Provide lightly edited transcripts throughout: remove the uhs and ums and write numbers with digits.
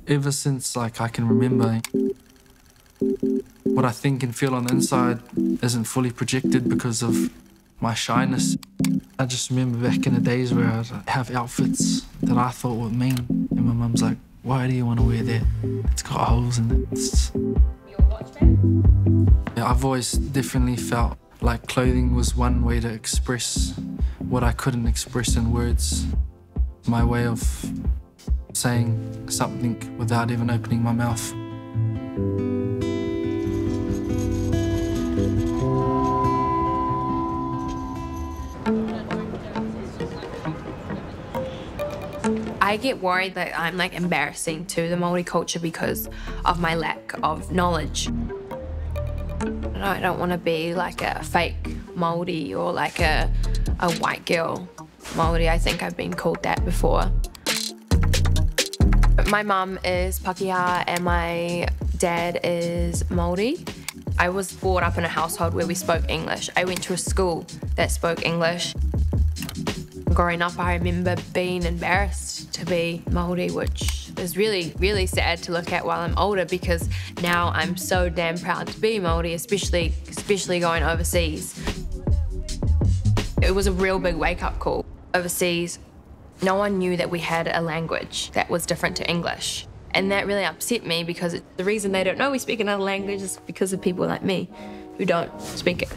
Ever since I can remember, what I think and feel on the inside isn't fully projected because of my shyness. I just remember back in the days where I'd have outfits that I thought were mean, and my mum's like, "Why do you want to wear that? It's got holes in it." Yeah, I've always definitely felt like clothing was one way to express what I couldn't express in words. My way of saying something without even opening my mouth. I get worried that I'm like embarrassing to the Māori culture because of my lack of knowledge. I don't want to be like a fake Māori or like a white girl Māori. I think I've been called that before. My mum is Pākehā and my dad is Māori. I was brought up in a household where we spoke English. I went to a school that spoke English. Growing up, I remember being embarrassed to be Māori, which is really, really sad to look at while I'm older, because now I'm so damn proud to be Māori, especially going overseas. It was a real big wake-up call. Overseas, no one knew that we had a language that was different to English. And that really upset me, because the reason they don't know we speak another language is because of people like me who don't speak it.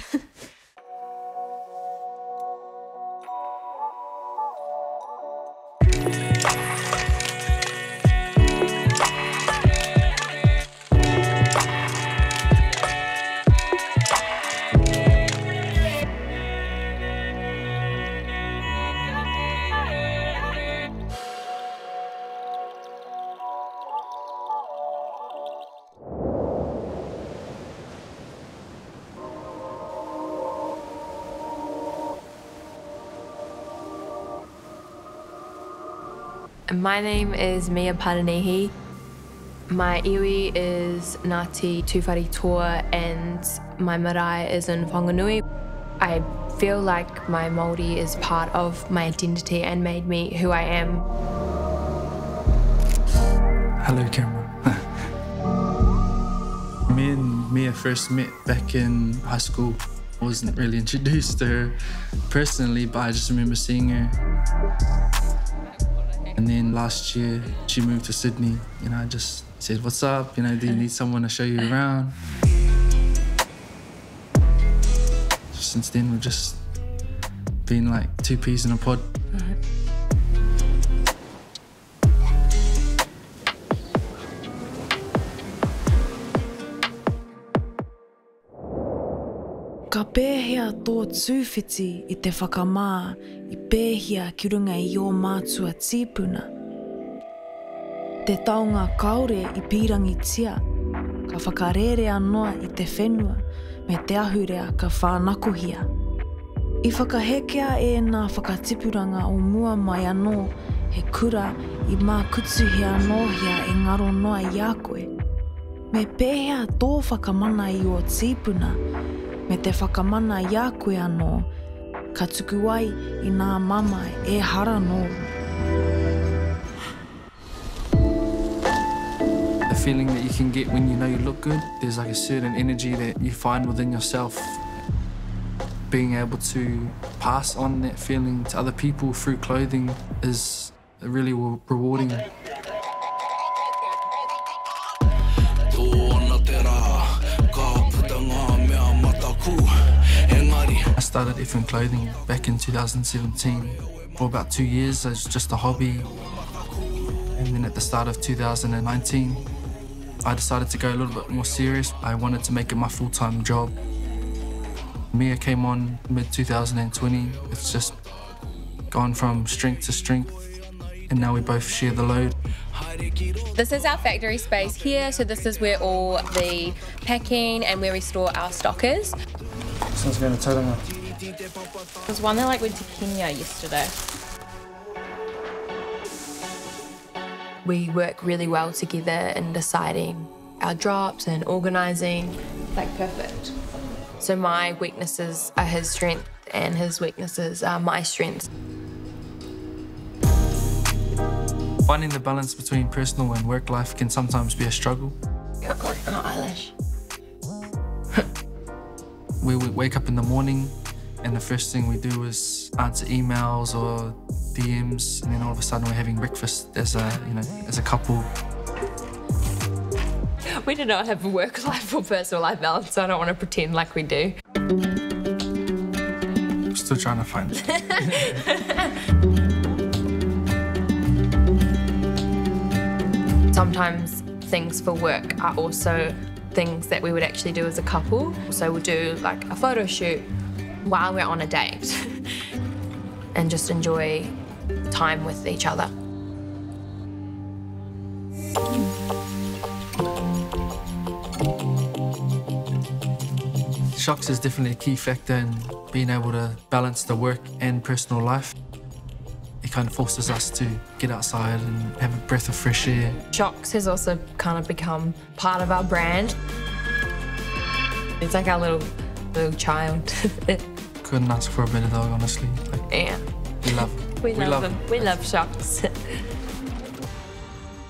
My name is Mia Paranihi. My iwi is Ngāti Tūwharetoa and my marae is in Whanganui. I feel like my Māori is part of my identity and made me who I am. Hello, camera. Me and Mia first met back in high school. I wasn't really introduced to her personally, but I just remember seeing her. And then last year, she moved to Sydney, and I just said, "What's up? You know, do you need someone to show you around?" Since then, we've just been like two peas in a pod. Ka pēhea tō tūwhiti I te whakamā I pēhea ki runga I o mātua tīpuna. Te taonga kaore I pīrangi tia, ka whakarere anoa I te whenua, me te ahurea ka whānakuhia. I whakahekea e nā whakatipuranga o mua mai anō, he kura I mā kutuhia anōhia e ngaro noa I a koe. Me pēhea tō whakamana I o tīpuna, me te whakamana I a koe anō, ka tuku ai I nā mama e hara nō. The feeling that you can get when you know you look good, there's like a certain energy that you find within yourself. Being able to pass on that feeling to other people through clothing is really rewarding. I started FM clothing back in 2017. For about 2 years, it was just a hobby. And then at the start of 2019, I decided to go a little bit more serious. I wanted to make it my full-time job. Mia came on mid-2020. It's just gone from strength to strength, and now we both share the load. This is our factory space here, so this is where all the packing and where we store our stock is. Someone's going to Tauranga. There's one that went to Kenya yesterday. We work really well together in deciding our drops and organising, like perfect. So my weaknesses are his strength and his weaknesses are my strengths. Finding the balance between personal and work life can sometimes be a struggle. An eyelash. We would wake up in the morning and the first thing we do is answer emails or DMs, and then all of a sudden we're having breakfast as a couple. We do not have a work life or personal life balance, so I don't want to pretend like we do. I'm still trying to find it. Sometimes things for work are also things that we would actually do as a couple. So we'll do like a photo shoot while we're on a date and just enjoy time with each other. Shocks is definitely a key factor in being able to balance the work and personal life. It kind of forces us to get outside and have a breath of fresh air. Shocks has also kind of become part of our brand. It's like our little child. Couldn't ask for a better dog, honestly. Yeah. We love them. We love them. We love Shocks.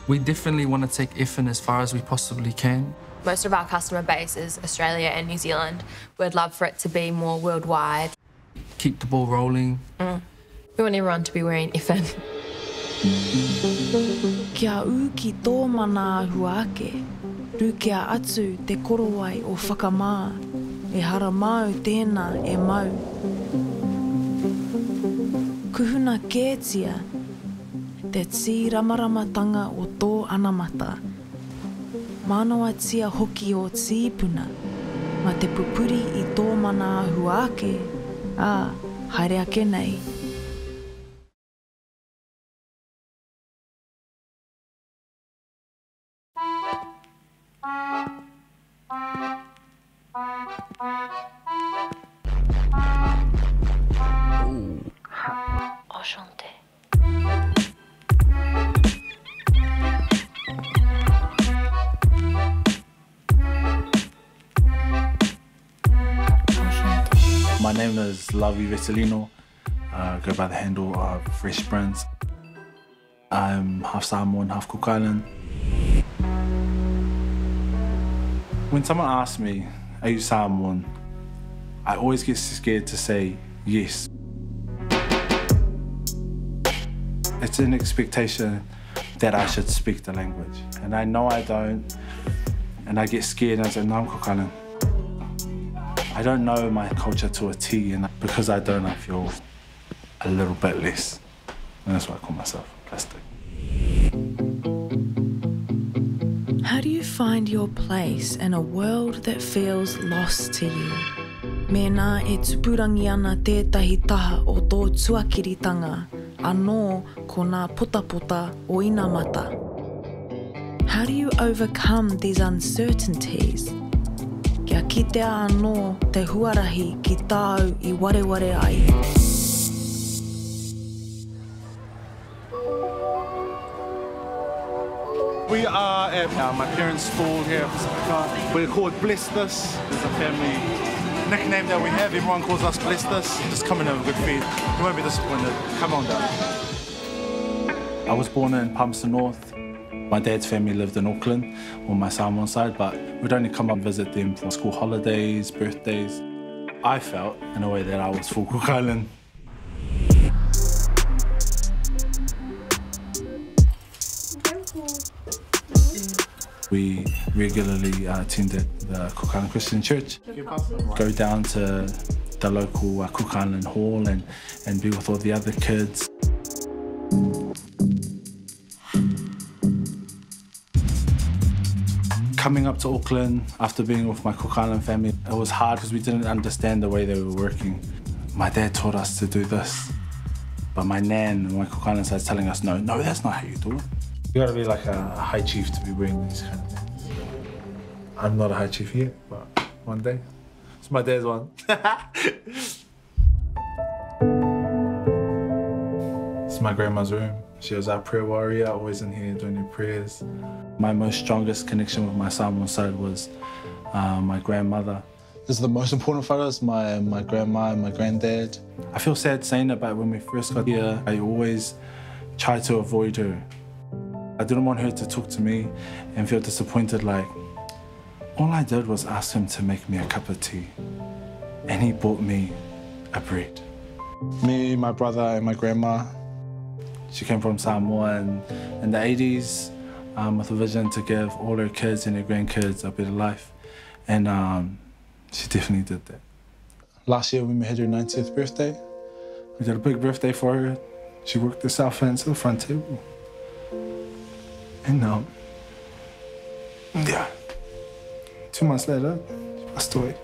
We definitely want to take effort as far as we possibly can. Most of our customer base is Australia and New Zealand. We'd love for it to be more worldwide. Keep the ball rolling. We want everyone to be wearing effort. Kia u ki tō mana ahua ake, rukea atu te korowai o whakamā, e hara mau tēnā e mau. Kuhuna kētia, te tī ramaramatanga o tō anamata. Manawa tia hoki o tīpuna, ma te pupuri i tō mana ahua ake, haere ake nei. Enchanté. My name is Lavi Vetelino. I go by the handle of Brince. I'm half Samoan, half Cook Island. When someone asks me, are you Samoan? I always get scared to say yes. It's an expectation that I should speak the language. And I know I don't. And I get scared and I say, no, I'm Cook Island. I don't know my culture to a T, and because I don't, I feel a little bit less. And that's why I call myself plastic. How do you find your place in a world that feels lost to you? Mēnā e tupurangi ana tētahi taha o tō tuakiritanga, anō ko nā potapota o inamata. How do you overcome these uncertainties? Kia kitea anō te huarahi ki tāu I wareware ai. We are at my parents' school here at Pacifica. We're called Bless This. There's a family nickname that we have. Everyone calls us Bless This. Just come and have a good feed. You won't be disappointed. Come on down. I was born in Palmerston North. My dad's family lived in Auckland on my Samoan side, but we'd only come up and visit them for school holidays, birthdays. I felt, in a way, that I was full Cook Island. We regularly attended the Cook Island Christian Church, go down to the local Cook Island Hall and be with all the other kids. Coming up to Auckland after being with my Cook Island family, it was hard because we didn't understand the way they were working. My dad taught us to do this, but my nan on my Cook Island side is telling us, no, that's not how you do it. You gotta be like a high chief to be wearing these kind of things. I'm not a high chief yet, but one day. It's my dad's one. It's my grandma's room. She was our prayer warrior, always in here doing her prayers. My most strongest connection with my Samoan side was my grandmother. This is the most important photos, my grandma and my granddad. I feel sad saying it, but when we first got here, I always tried to avoid her. I didn't want her to talk to me and feel disappointed, like, all I did was ask him to make me a cup of tea, and he bought me a bread. Me, my brother, and my grandma, she came from Samoa in the 80s with a vision to give all her kids and her grandkids a better life, and she definitely did that. Last year when we had her 90th birthday, we did a big birthday for her. She worked herself into the front table. And yeah, 2 months later, she passed away.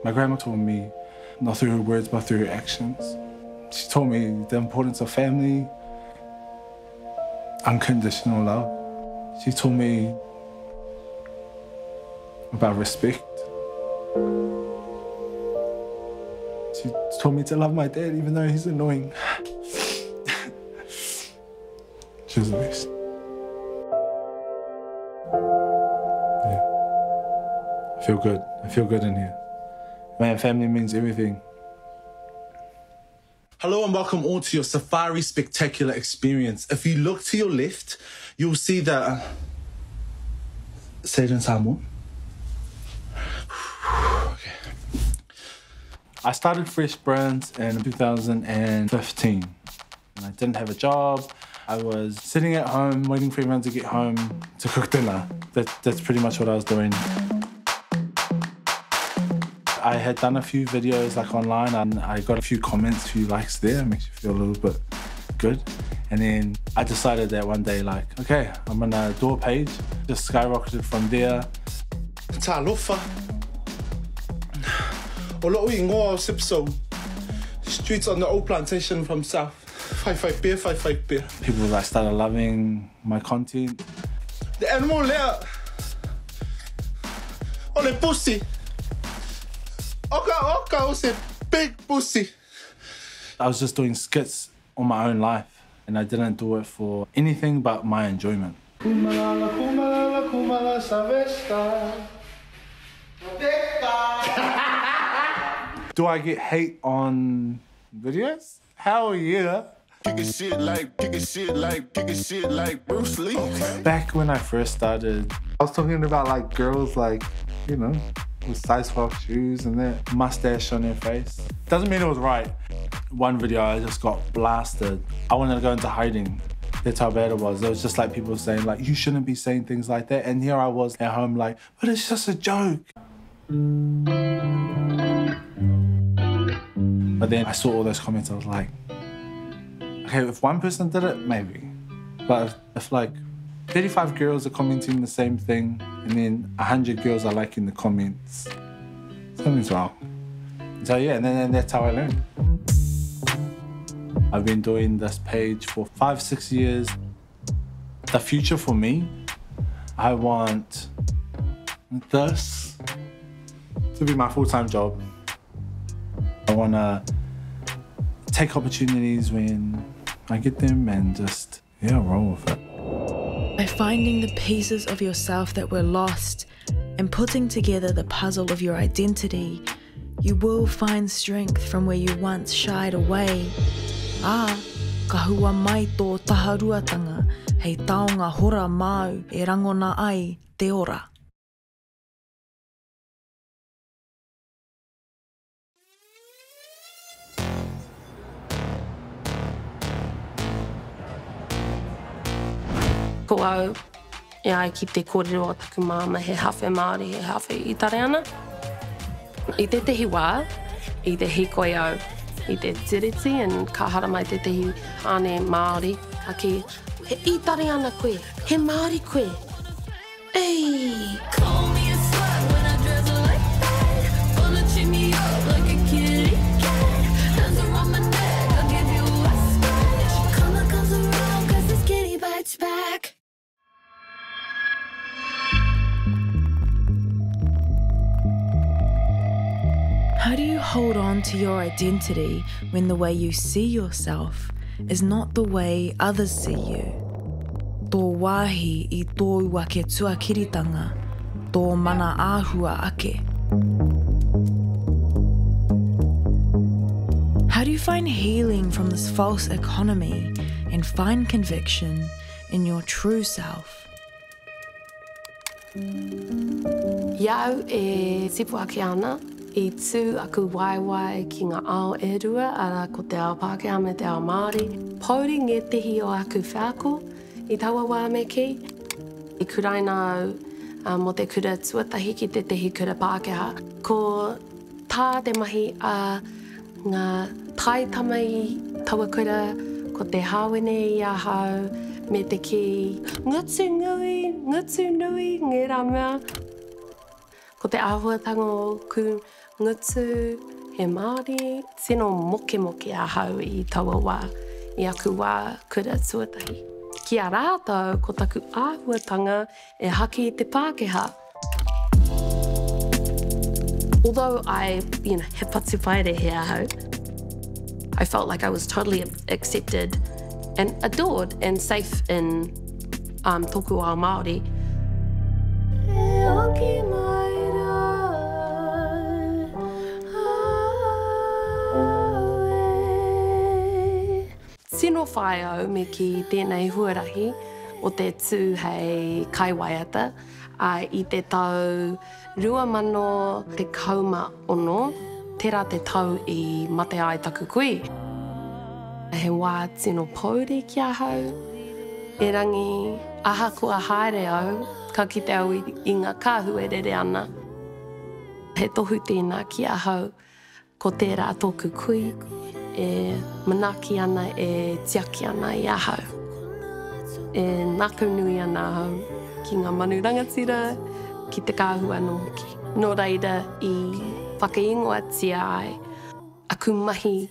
My grandma told me, not through her words, but through her actions. She told me the importance of family, unconditional love. She told me about respect. She told me to love my dad even though he's annoying. She was the best. Yeah. I feel good. I feel good in here. Man, family means everything. Hello and welcome all to your safari spectacular experience. If you look to your left, you'll see the... Say it in Samoan. Okay. I started Fresh Brince in 2015. I didn't have a job. I was sitting at home waiting for everyone to get home to cook dinner. That's pretty much what I was doing. I had done a few videos like online and I got a few comments, a few likes there. It makes you feel a little bit good. And then I decided that one day, like, okay, I'm gonna do a page. Just skyrocketed from there. Ta lofa. Olo ingoa sipso. Streets on the old plantation from south. 5 beer. People like started loving my content. The animal there. Ole pussy. Oka was a big pussy. I was just doing skits on my own life and I didn't do it for anything but my enjoyment. Do I get hate on videos? Hell yeah. Kicking shit like Bruce Lee. Okay. Back when I first started, I was talking about like girls like, you know, with size 12 shoes and that mustache on their face. Doesn't mean it was right. One video I just got blasted. I wanted to go into hiding. That's how bad it was. It was just like people saying like, you shouldn't be saying things like that. And here I was at home like, but it's just a joke. But then I saw all those comments, I was like, okay, if one person did it, maybe. But if like 35 girls are commenting the same thing and then 100 girls are liking the comments, something's wrong. So yeah, and then that's how I learned. I've been doing this page for 5-6 years. The future for me, I want this to be my full-time job. I want to take opportunities when I get them and just, yeah, roll with it. By finding the pieces of yourself that were lost and putting together the puzzle of your identity, you will find strength from where you once shied away. Ka hua mai tō taharuatanga, hei taonga hora mau e rangona ai te ora. Ko au, e ai ki te kōrero o taku māma, he hawhi Māori, he hawhi Itariana. I te tehi wā, i te hikoi au, i te tiriti, and ka hara mai te tehi hane Māori, ka ki, he Itariana koe, he Māori koe. Ei! Call me a slut when I dress like that, wanna cheat me up like a kitty cat, dance around my neck, I'll give you a scratch, karma comes around 'cause this kitty bites back. How do you hold on to your identity when the way you see yourself is not the way others see you? Tō wāhi i tō wake tuakiritanga, tō mana āhua ake. find healing from this false economy and find conviction in your true self. Iau e sipu ake ana, I tū aku waiwai ki ngā Aotearoa, ara ko te ao Pākehā me te ao Māori. Pauri nge tehi o aku whāko, I taua wā me ki. I kuraina au mo te kura tuatahi ki te tehi kura Pākehā. Ko tā te mahi a ngā taitama I taua kura, ko te hāwene I ahau, me te ki ngutu nui, ngē rā mea. Ko te āhuatanga o ku ngutu, he Māori, tino moke ahau I taua wā, I aku wā kura tuatahi. Kia rātou, ko taku āhuatanga e haki I te Pākehā. Although I, he patu paere he ahau, I felt like I was totally accepted and adored and safe in tōku ao Māori. Tino whai au me ki tēnei huarahi o te tū hei kaiwaiata I te tau 2016, tērā te tau I mate ai taku koe. He wā tino pauri ki ahau, e rangi aha kua haere au, ka kite au I ngā kāhu e rere ana. He tohu tēnā ki ahau, ko tērā tōku koe, e manaki ana, e tiaki ana I ahau. E nākau nui ana au ki ngā manu rangatira, ki te kāhua no hoki. Nō reira I whakaingoa tia ai, aku mahi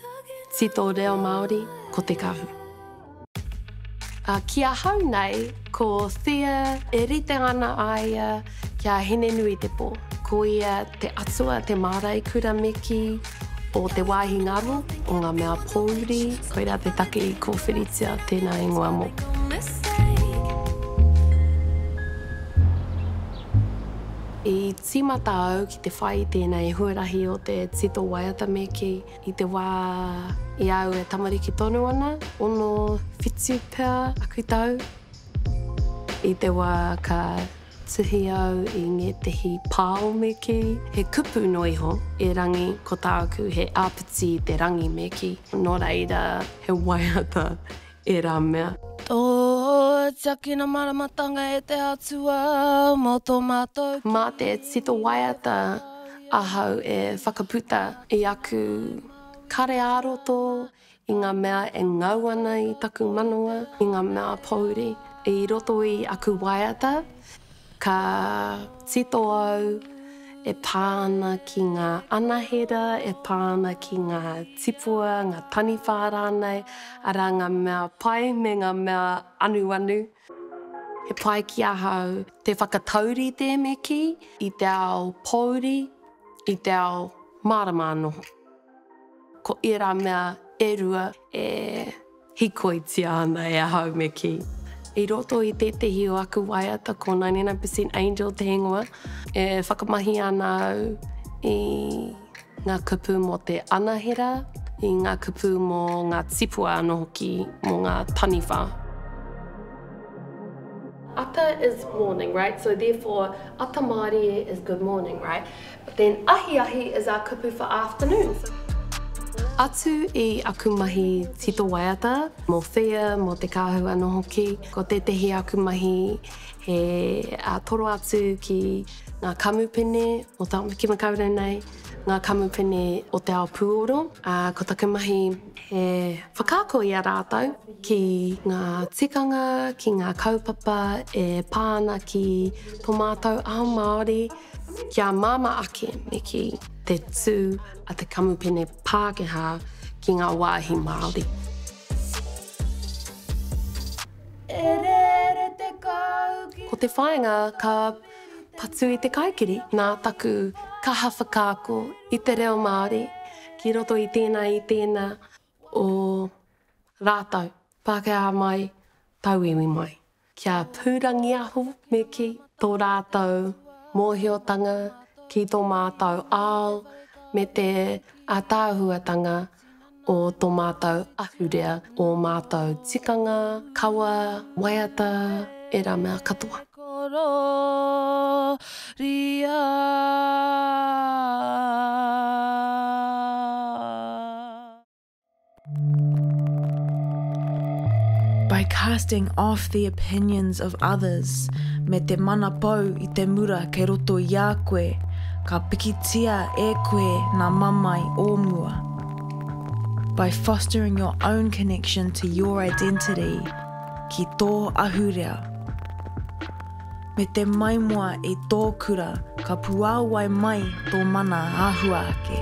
tito reo Māori ko te kahu. Ki ahau nei, ko Theia e rite ana aia kia hene nui te pō. Ko ia te atua te mārai kura meki o te wāhi ngaro o ngā mea pōuri, koira te take I kōwhiritia tēnā ingoa mō. I tīmata au ki te whai tēnei huarahi o te tito waiata me ki I te wā I au e tamariki tonu ana, ono whitu pēr aku tau. I te wā ka tuhi au I nge tehi pāo me ki, he kupu no iho e rangi ko tāku he āpiti te rangi me ki. Nō reira he waiata e rā mea. Tō tiakina maramatanga e te atua mo tō mātou. Mā te tito waiata ahau e whakaputa I aku kare āroto I ngā mea e ngau ana I taku manua, I ngā mea pauri. I roto I aku waiata, ka tito au e pāna ki ngā anahera, e pāna ki ngā tipua, ngā taniwha rānei, ara ngā mea pai me ngā mea anu. He pai ki ahau te whakatauri te me ki, I te ao pauri, I te ao marama noho. Ko ira mea e rua e hikoitia ana e ahau me ki. I roto I tehi o aku waiata ko 99% angel te hengoa, e whakamahi ana au I ngā kupu mo te anahera, I ngā kupu mo ngā tipua anō hoki mo ngā taniwha. Ata is morning, right? So therefore, ata Māori is good morning, right? But then ahi is our kupu for afternoon. Atu I aku mahi tito waiata, mo Theia, mo te kāhu anō hoki. Ko te tehi aku mahi he toro atu ki ngā kamupene o te ki makaurau nei, ngā kamupene o te ao puoro. Ko taku mahi he whakaako I a rātou ki ngā tikanga, ki ngā kaupapa e pāna ki tō mātou ao Māori. Kia māma ake me ki te tū a te kamupene Pākehā ki ngā wāhi Māori. Ko te whāinga ka patu I te kaikiri, nā taku kaha whakaako I te reo Māori, ki roto I tēnā o rātou, Pākehā mai, tauiwi mai. Kia pūrangi aho me ki tō rātou mōhiotanga ki tō mātou ao me te ātāhuatanga o tō mātou ahurea, o mātou tikanga, kawa, waiata, e rā mea katoa. By casting off the opinions of others, me te mana pau I te mura kei roto I a koe, ka pikitia e koe nā mamai o mua. By fostering your own connection to your identity, ki tō ahurea. Me te maimua e tō kura, ka puāwai mai tō mana āhua ake.